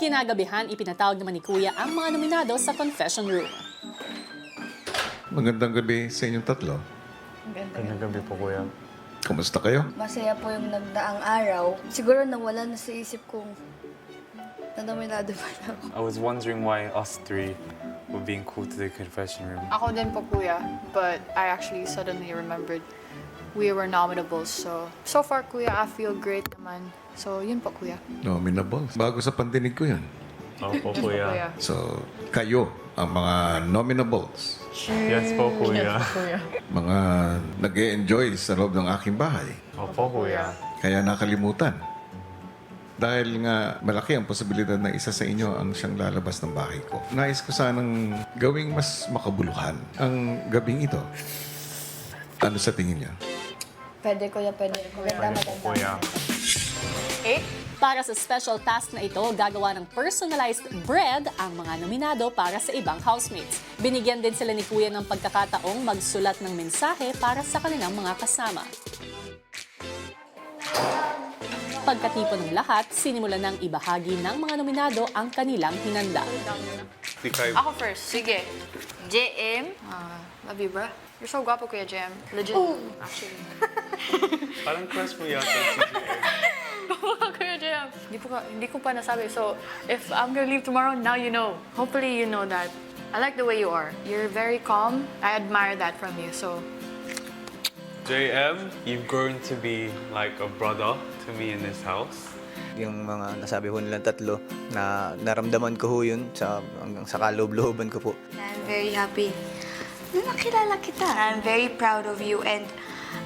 Kinagabihan, ipinatawag naman ni Kuya ang mga nominado sa confession room. Magandang gabi sa inyong tatlo. Magandang gabi po, Kuya. Kumusta kayo? Masaya po yung nagdaang araw. Siguro nawala na sa isip kong nanominado pa na ako. I was wondering why us three were being called to the confession room. Ako din po, Kuya. But I actually suddenly remembered we were nominables. So far, Kuya, I feel great naman. So, yun po, Kuya. Nominable. Bago sa pandinig ko yun. Opo, Kuya. Kuya. So, kayo, ang mga nominables. Yes po, Kuya. Mga nag-e-enjoy sa loob ng aking bahay. Opo, Kuya. Kaya nakalimutan. Dahil nga malaki ang posibilidad na isa sa inyo ang siyang lalabas ng bahay ko. Nais ko sanang gawing mas makabuluhan ang gabing ito. Ano sa tingin niya? Pwede, Kuya, pwede. Maganda, maganda. Kuya. Para sa special task na ito, gagawa ng personalized bread ang mga nominado para sa ibang housemates. Binigyan din sila ni Kuya ng pagkakataong magsulat ng mensahe para sa kanilang mga kasama. Pagkatipon ng lahat, sinimulan ng ibahagi ng mga nominado ang kanilang hinanda. Ako first. Sige. JM. Love you, bro. You're so guapo, Kuya JM. Legit. Actually. Parang crush mo yata si Kuya JM. Hindi ko pa nasabi. So, if I'm gonna leave tomorrow, now you know. Hopefully you know that. I like the way you are. You're very calm. I admire that from you. So, JM, you've grown to be like a brother to me in this house. Yung mga nasabi ho nilang tatlo na naramdaman ko ho yun hanggang sa kaloob-looban ko po. I'm very happy na nakilala kita. I'm very proud of you and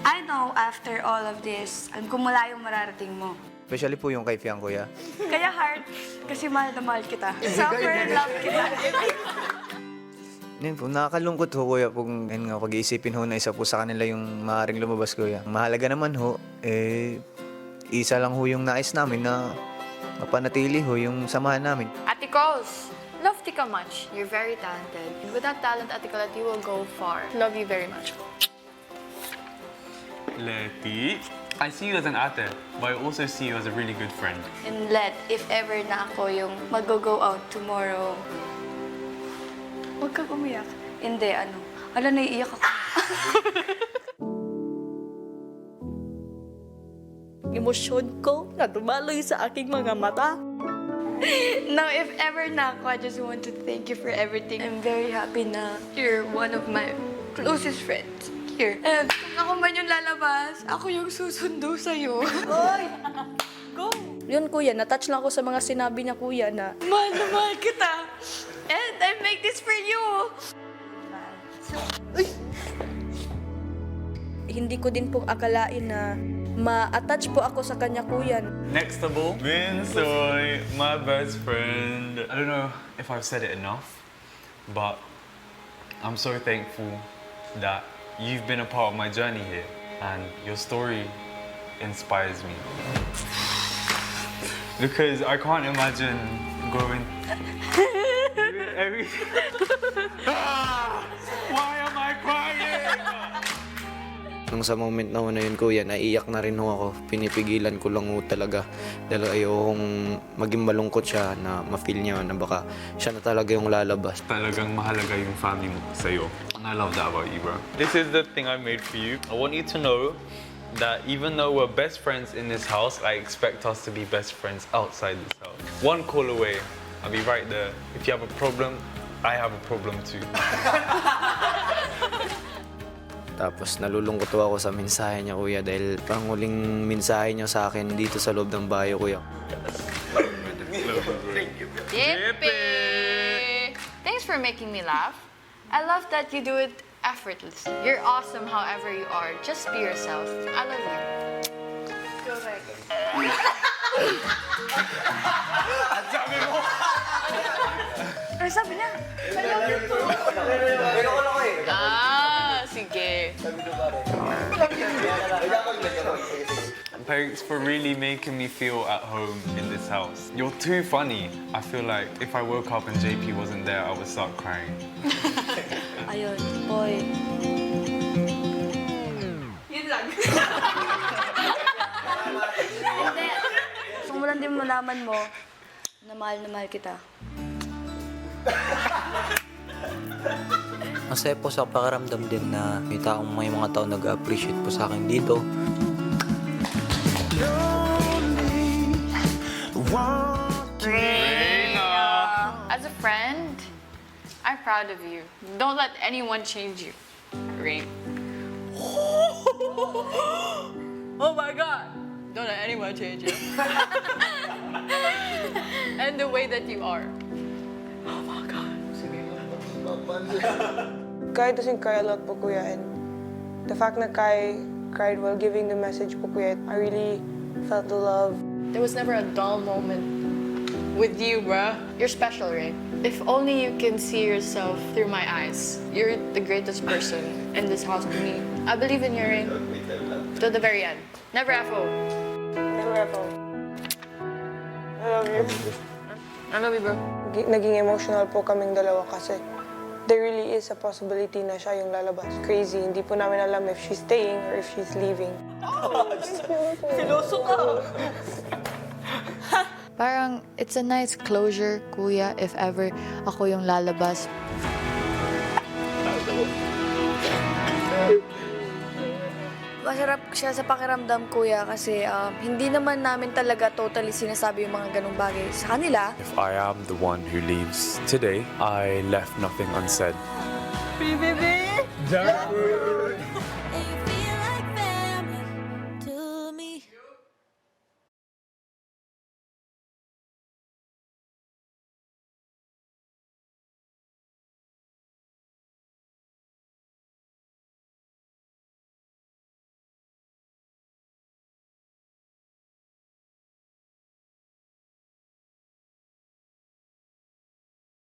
I know after all of this, alam ko mula yung mararating mo. Especially po yung kay Fiang Kuya. Kaya hard, kasi mahal na mahal kita. Super love kita. Yun po, nakakalungkot ho Kuya kung yun nga, pag-iisipin ho na isa po sa kanila yung maaaring lumabas Kuya. Mahalaga naman ho, isa lang ho yung nais namin na mapanatili ho yung samahan namin. Ate Coles, love Tika much. You're very talented. And with that talent, Ate Colette, you will go far. Love you very much. Leti, I see you as an ate, but I also see you as a really good friend. And let, if ever na ako yung mag-go out tomorrow, huwag kang umiyak. Hindi, naiiyak ako. Emosyon ko na dumaloy sa aking mga mata. Now, if ever na ako, I just want to thank you for everything. I'm very happy na you're one of my closest friends here. And kung ako man yung lalabas, ako yung susundo sa'yo. Go! Yun, Kuya, natouch lang ako sa mga sinabi niya, Kuya, na Mahal na mahal kita. And I make this for you. hindi ko din po akalain na ma-attach po ako sa kanya, Kuya. Next of all, Minsoy, my best friend. I don't know if I've said it enough, but I'm so thankful that you've been a part of my journey here, and your story inspires me. Because I can't imagine going everything. Why am I crying? Nung sa moment na una yun, Kuya, naiiyak na rin ho ako. Pinipigilan ko lang ho talaga. Dahil ayokong maging malungkot siya na ma-feel niya na baka siya na talaga yung lalabas. Talagang mahalaga yung family mo sa'yo. And I love that about you, bro. This is the thing I made for you. I want you to know that even though we're best friends in this house, I expect us to be best friends outside this house. One call away, I'll be right there. If you have a problem, I have a problem too. Tapos nalulungkot ho ako sa mensahe niya, Kuya, dahil panguling mensahe niya sa akin dito sa loob ng bayo, Kuya. Yippee! Thanks for making me laugh. I love that you do it effortlessly. You're awesome however you are. Just be yourself. I love you. Go back. Ano sabi niya? I love you too. Sige. Thanks for really making me feel at home in this house. You're too funny. I feel like if I woke up and JP wasn't there, I would start crying. Ayun, boy. Yun lang. Hindi. Gusto mo lang din malaman mo Na mahal kita. Masaya po sa pakiramdam din na may mga tao nag-appreciate po sa akin dito. As a friend, I'm proud of you. Don't let anyone change you. Rain. Oh my God! Don't let anyone change you. And the way that you are. Oh my God. Kai doesn't cry a lot po, Kuya, and the fact that Kai cried while giving the message po, Kuya, I really felt the love. There was never a dull moment with you, bruh. You're special, Ray. If only you can see yourself through my eyes. You're the greatest person in this house to me. I believe in you, Ray. To the very end. Never FO. Never ever. I love you. I love you, bro. Naging emotional po kaming dalawa kasi there really is a possibility na siya yung lalabas. Crazy. Hindi po namin alam if she's staying or if she's leaving. Parang, it's a nice closure, kuya, if ever ako yung lalabas. Masarap siya sa pakiramdam, kuya, kasi hindi naman namin talaga totally sinasabi yung mga ganung bagay sa kanila. If I am the one who leaves today, I left nothing unsaid. Baby!